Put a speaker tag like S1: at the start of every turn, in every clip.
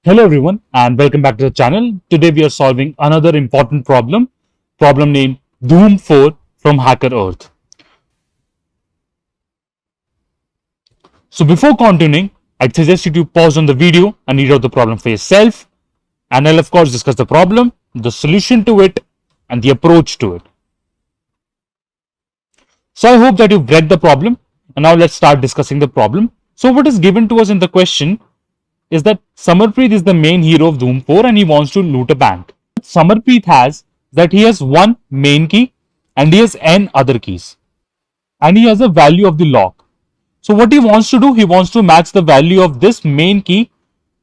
S1: Hello everyone and welcome back to the channel. Today we are solving another important problem named Doom 4 from Hacker Earth. So before continuing, I'd suggest you to pause on the video and read out the problem for yourself, and I'll of course discuss the problem, the solution to it, and the approach to it. So I hope that you've read the problem, and now let's start discussing the problem. So what is given to us in the question is that Samarpreet is the main hero of Doom 4 and he wants to loot a bank. Samarpreet has that he has one main key and he has n other keys, and he has a value of the lock. So what he wants to do, he wants to match the value of this main key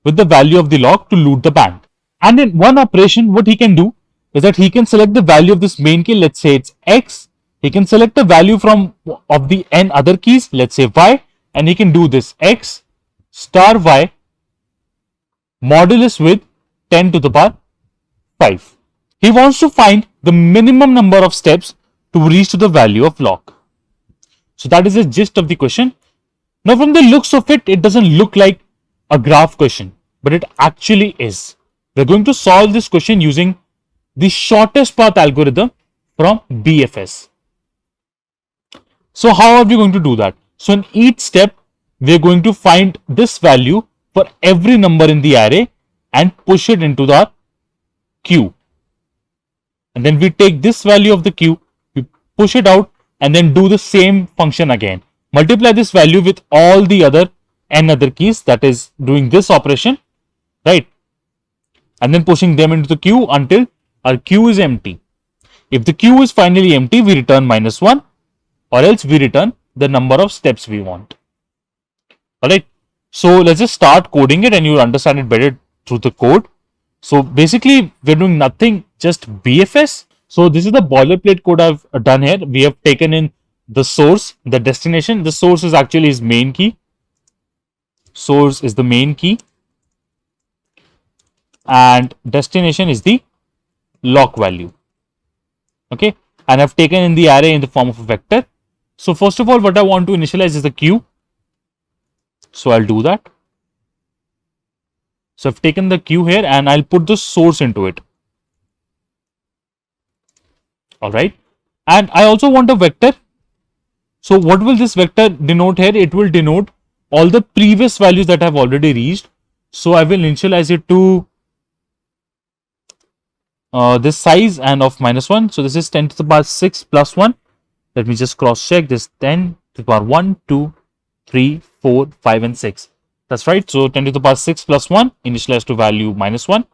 S1: with the value of the lock to loot the bank. And in one operation, what he can do is that he can select the value of this main key, let's say it's X. He can select the value from of the n other keys, let's say Y, and he can do this X star Y modulus with 10 to the power 5. He wants to find the minimum number of steps to reach to the value of lock. So that is the gist of the question. Now from the looks of it, it doesn't look like a graph question, but it actually is. We're going to solve this question using the shortest path algorithm from BFS. So how are we going to do that? So in each step, we're going to find this value for every number in the array and push it into the queue. And then we take this value of the queue, we push it out, and then do the same function again. Multiply this value with all the other n other keys, that is doing this operation, right? And then pushing them into the queue until our queue is empty. If the queue is finally empty, we return -1, or else we return the number of steps we want. Alright, so let's just start coding it and you'll understand it better through the code. So basically, we're doing nothing, just BFS. So this is the boilerplate code I've done here. We have taken in the source, the destination. The source is actually his main key. Source is the main key. And destination is the lock value. Okay. And I've taken in the array in the form of a vector. So first of all, what I want to initialize is the queue. So I'll do that. So I've taken the queue here and I'll put the source into it. Alright. And I also want a vector. So what will this vector denote here? It will denote all the previous values that I've already reached. So I will initialize it to this size and of -1. So this is 10 to the power 6 plus 1. Let me just cross check this. 10 to the power 1, 2, 3, 4, 5 and 6. That's right. So 10 to the power 6 plus 1 initialized to value -1.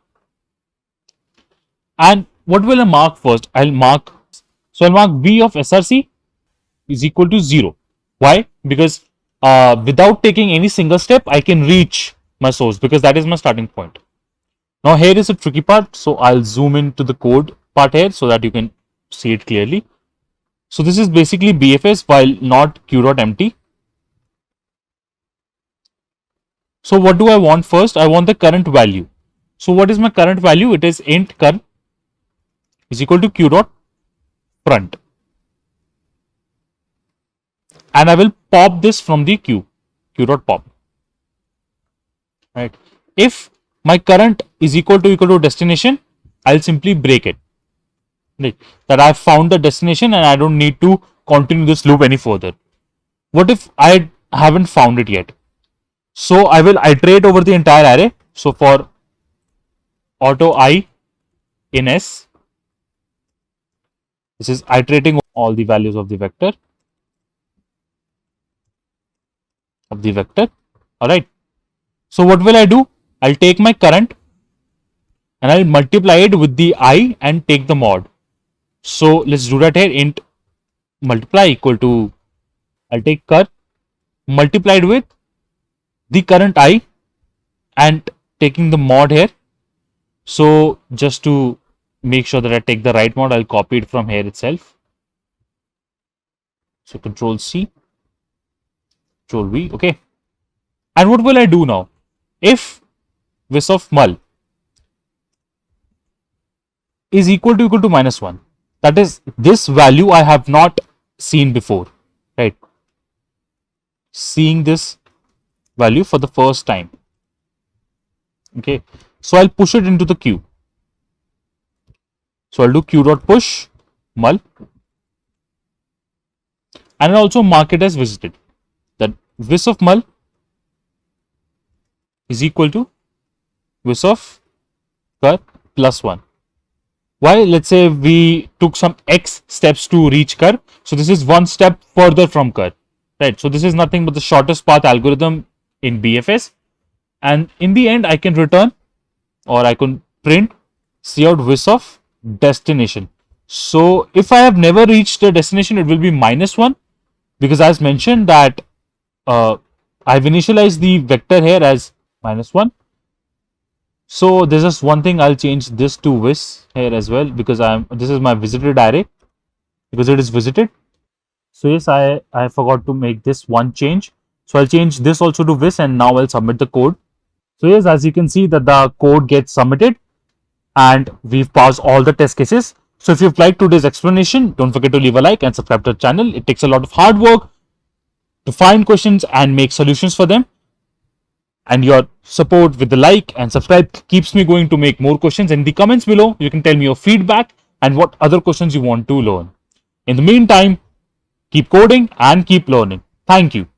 S1: And what will I mark first? I'll mark V of SRC is equal to 0. Why? Because without taking any single step, I can reach my source because that is my starting point. Now here is a tricky part. So I'll zoom into the code part here so that you can see it clearly. So this is basically BFS while not q.empty. So what do I want first? I want the current value. So what is my current value? It is int current is equal to q.front. And I will pop this from the queue, q.pop. Right. If my current is equal to destination, I'll simply break it. Right. That I've found the destination and I don't need to continue this loop any further. What if I haven't found it yet? So I will iterate over the entire array. So for auto I in S, this is iterating all the values of the vector. Alright. So what will I do? I'll take my current and I'll multiply it with the I and take the mod. So let's do that here. Int multiply equal to, I'll take cur multiplied with the current I and taking the mod here. So just to make sure that I take the right mod, I'll copy it from here itself. So Control C, Control V. Okay. And what will I do now? If vis of mul is equal to -1, that is this value I have not seen before, right? Seeing this value for the first time. Okay, so I'll push it into the queue. So I'll do queue dot push mul, and I'll also mark it as visited. That vis of mul is equal to vis of cur plus 1. Why? Let's say we took some x steps to reach cur. So this is one step further from cur. Right. So this is nothing but the shortest path algorithm in BFS. And in the end, I can return or I can print cout vis of destination. So if I have never reached the destination, it will be -1, because as mentioned that I've initialized the vector here as -1. So there's just one thing, I'll change this to vis here as well, because this is my visited array, because it is visited. So yes, I forgot to make this one change. So I'll change this also to vis, and now I'll submit the code. So yes, as you can see that the code gets submitted and we've passed all the test cases. So if you've liked today's explanation, don't forget to leave a like and subscribe to the channel. It takes a lot of hard work to find questions and make solutions for them. And your support with the like and subscribe keeps me going to make more questions. In the comments below, you can tell me your feedback and what other questions you want to learn. In the meantime, keep coding and keep learning. Thank you.